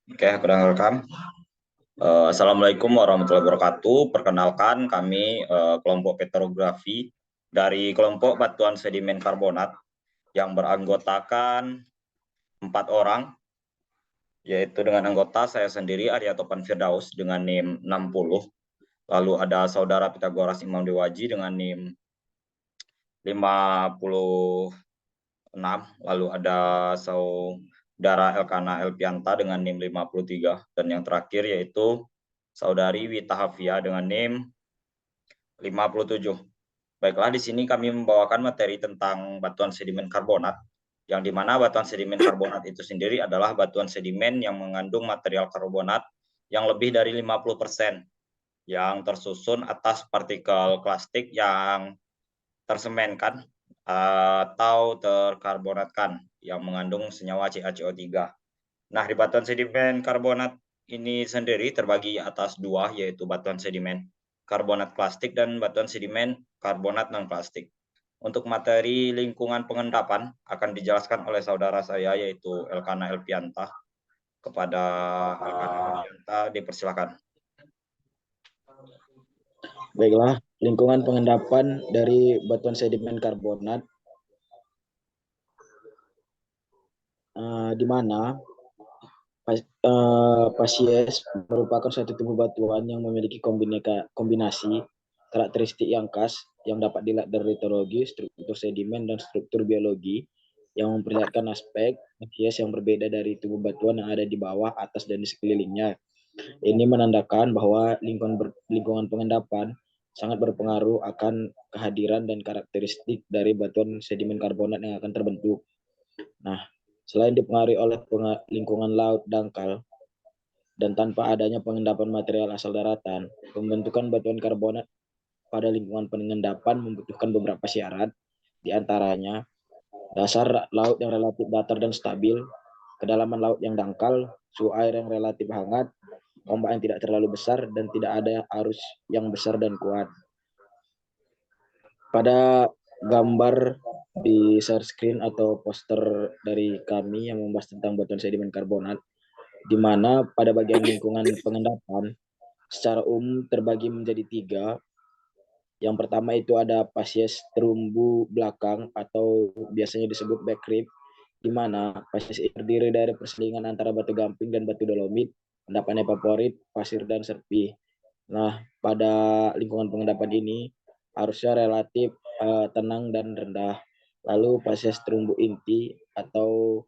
Oke, aku udah ngerekam. Assalamualaikum warahmatullahi wabarakatuh. Perkenalkan, kami kelompok petrografi dari kelompok batuan sedimen karbonat yang beranggotakan 4 orang, yaitu dengan anggota saya sendiri Arya Topan Firdaus dengan NIM 60, lalu ada saudara Pitagoras Imam Dewaji dengan NIM 56, lalu ada saudara Elkana Elpianta dengan NIM 53, dan yang terakhir yaitu saudari Wita Hafia dengan NIM 57. Baiklah, di sini kami membawakan materi tentang batuan sedimen karbonat, yang dimana batuan sedimen karbonat itu sendiri adalah batuan sedimen yang mengandung material karbonat yang lebih dari 50%, yang tersusun atas partikel plastik yang tersemenkan atau terkarbonatkan yang mengandung senyawa CaCO3. Nah, di batuan sedimen karbonat ini sendiri terbagi atas dua, yaitu batuan sedimen karbonat plastik dan batuan sedimen karbonat non-plastik. Untuk materi lingkungan pengendapan akan dijelaskan oleh saudara saya, yaitu Elkana Elpianta. Kepada Elkana Elpianta, dipersilakan. Baiklah, lingkungan pengendapan dari batuan sedimen karbonat, di mana Pasies merupakan suatu tubuh batuan yang memiliki kombinasi karakteristik yang khas yang dapat dilihat dari litologi, struktur sedimen, dan struktur biologi yang memperlihatkan aspek Pasies yang berbeda dari tubuh batuan yang ada di bawah, atas, dan di sekelilingnya. Ini menandakan bahwa lingkungan pengendapan sangat berpengaruh akan kehadiran dan karakteristik dari batuan sedimen karbonat yang akan terbentuk. Nah, selain dipengaruhi oleh lingkungan laut dangkal dan tanpa adanya pengendapan material asal daratan, pembentukan batuan karbonat pada lingkungan pengendapan membutuhkan beberapa syarat, di antaranya dasar laut yang relatif datar dan stabil, kedalaman laut yang dangkal, suhu air yang relatif hangat, ombak yang tidak terlalu besar, dan tidak ada arus yang besar dan kuat. Pada gambar di share screen atau poster dari kami yang membahas tentang batuan sedimen karbonat, di mana pada bagian lingkungan pengendapan secara umum terbagi menjadi 3. Yang pertama itu ada Pasies terumbu belakang atau biasanya disebut back rib, di mana Pasies terdiri dari perselingan antara batu gamping dan batu dolomit, endapan evaporit, pasir, dan serpih. Nah, pada lingkungan pengendapan ini arusnya relatif tenang dan rendah. Lalu Pasies terumbu inti atau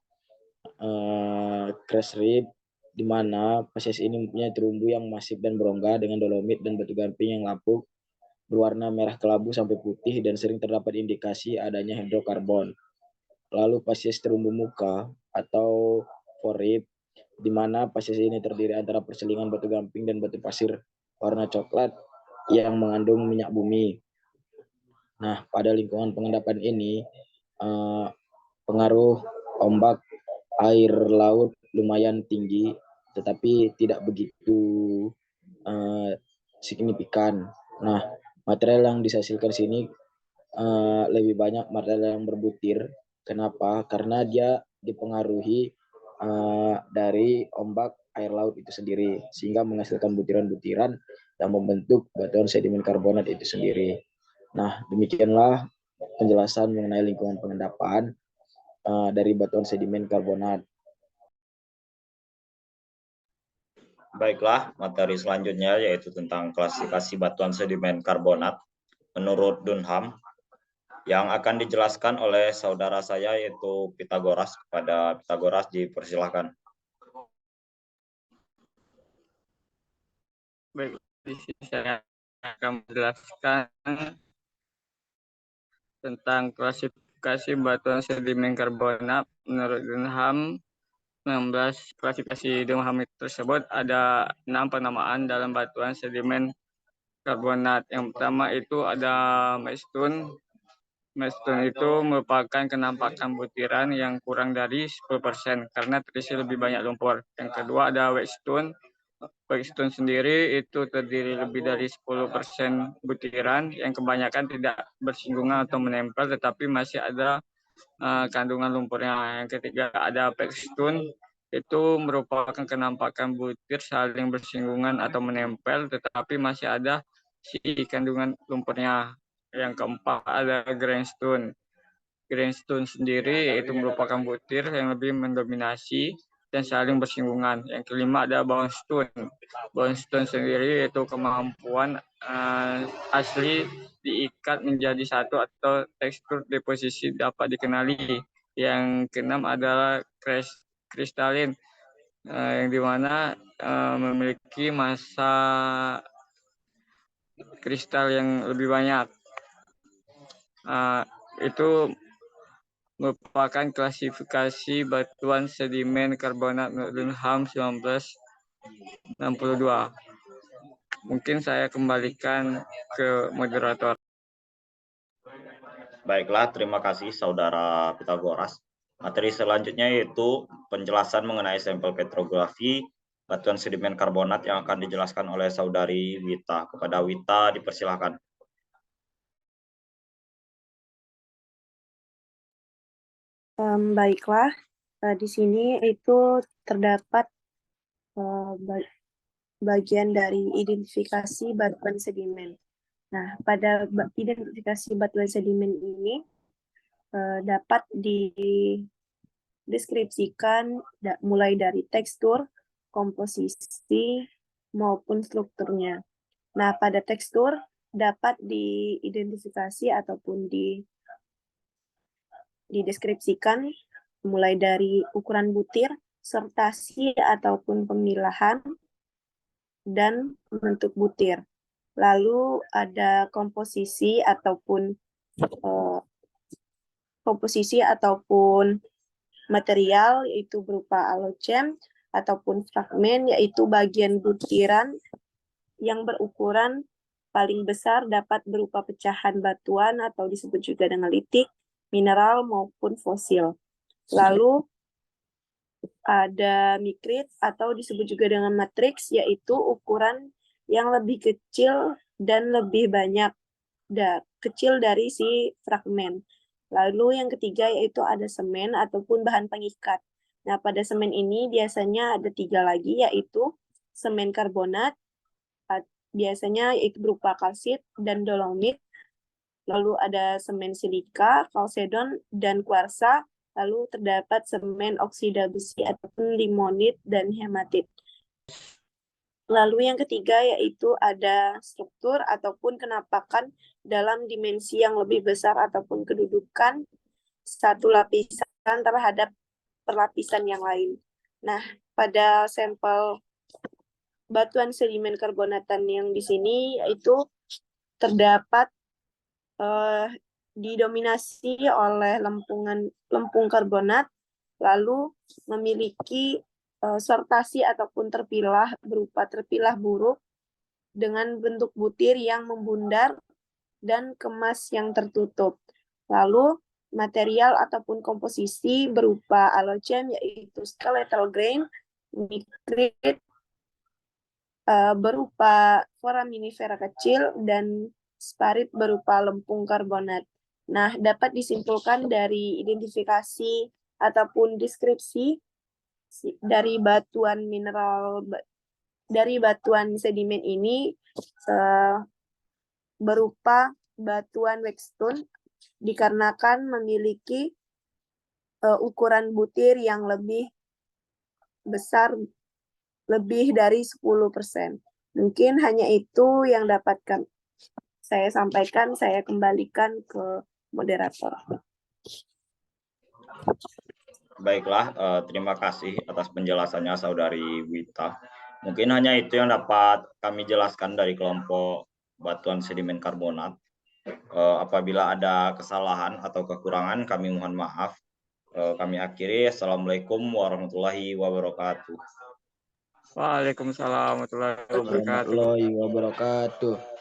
crash rib, di mana Pasies ini mempunyai terumbu yang masif dan berongga dengan dolomit dan batu gamping yang lapuk, berwarna merah kelabu sampai putih, dan sering terdapat indikasi adanya hidrokarbon. Lalu Pasies terumbu muka atau forib, di mana Pasies ini terdiri antara perselingan batu gamping dan batu pasir warna coklat yang mengandung minyak bumi. Nah, pada lingkungan pengendapan ini pengaruh ombak air laut lumayan tinggi, tetapi tidak begitu signifikan. Nah, material yang dihasilkan sini lebih banyak material yang berbutir. Kenapa? Karena dia dipengaruhi dari ombak air laut itu sendiri, sehingga menghasilkan butiran-butiran dan membentuk batuan sedimen karbonat itu sendiri. Nah, demikianlah penjelasan mengenai lingkungan pengendapan dari batuan sedimen karbonat. Baiklah, materi selanjutnya yaitu tentang klasifikasi batuan sedimen karbonat menurut Dunham, yang akan dijelaskan oleh saudara saya yaitu Pitagoras. Kepada Pitagoras, dipersilahkan. Baik, di sini saya akan menjelaskan tentang klasifikasi batuan sedimen karbonat menurut Dunham 19. Klasifikasi Dunham tersebut ada 6 penamaan dalam batuan sedimen karbonat. Yang pertama itu ada mudstone. Mudstone itu merupakan kenampakan butiran yang kurang dari 10% karena terisi lebih banyak lumpur. Yang kedua ada wetstone. Wetstone sendiri itu terdiri lebih dari 10% butiran yang kebanyakan tidak bersinggungan atau menempel, tetapi masih ada kandungan lumpurnya. Yang ketiga ada pekstun, itu merupakan kenampakan butir saling bersinggungan atau menempel, tetapi masih ada si kandungan lumpurnya. Yang keempat ada grainstone. Grainstone sendiri itu merupakan butir yang lebih mendominasi dan saling bersinggungan. Yang kelima ada boundstone. Boundstone sendiri itu kemampuan asli diikat menjadi satu atau tekstur deposisi dapat dikenali. Yang keenam adalah kristalin, yang dimana memiliki massa kristal yang lebih banyak. Itu merupakan klasifikasi batuan sedimen karbonat menurut Dunham 1962. Mungkin saya kembalikan ke moderator. Baiklah, terima kasih Saudara Pitagoras. Materi selanjutnya yaitu penjelasan mengenai sampel petrografi batuan sedimen karbonat yang akan dijelaskan oleh Saudari Wita. Kepada Wita dipersilakan. Baiklah, di sini itu terdapat bagian dari identifikasi batuan sedimen. Nah, pada identifikasi batuan sedimen ini dapat dideskripsikan mulai dari tekstur, komposisi, maupun strukturnya. Nah, pada tekstur dapat diidentifikasi ataupun dideskripsikan mulai dari ukuran butir, sortasi ataupun pemilahan, dan bentuk butir. Lalu ada komposisi ataupun material, yaitu berupa alocem, ataupun fragmen, yaitu bagian butiran yang berukuran paling besar dapat berupa pecahan batuan atau disebut juga dengan litik, mineral maupun fosil. Lalu ada mikrit atau disebut juga dengan matriks, yaitu ukuran yang lebih kecil dan lebih banyak kecil dari si fragmen. Lalu yang ketiga yaitu ada semen ataupun bahan pengikat. Nah, pada semen ini biasanya ada 3 lagi, yaitu semen karbonat, biasanya itu berupa kalsit dan dolomit. Lalu ada semen silika, kalsedon, dan kuarsa. Lalu terdapat semen oksida besi ataupun limonit dan hematit. Lalu yang ketiga yaitu ada struktur ataupun kenampakan dalam dimensi yang lebih besar ataupun kedudukan satu lapisan terhadap perlapisan yang lain. Nah, pada sampel batuan sedimen karbonatan yang di sini yaitu terdapat didominasi oleh lempung karbonat, lalu memiliki sortasi ataupun berupa terpilah buruk dengan bentuk butir yang membundar dan kemas yang tertutup. Lalu material ataupun komposisi berupa alocem, yaitu skeletal grain, mikrit berupa foraminifera kecil, dan sparit berupa lempung karbonat. Nah, dapat disimpulkan dari identifikasi ataupun deskripsi dari batuan sedimen ini berupa batuan wexstone dikarenakan memiliki ukuran butir yang lebih besar, lebih dari 10%. Mungkin hanya itu yang dapat saya sampaikan. Saya kembalikan ke moderator. Baiklah, terima kasih atas penjelasannya Saudari Wita. Mungkin hanya itu yang dapat kami jelaskan dari kelompok batuan sedimen karbonat. Apabila ada kesalahan atau kekurangan, kami mohon maaf. Kami akhiri. Assalamualaikum warahmatullahi wabarakatuh. Waalaikumsalam warahmatullahi wabarakatuh.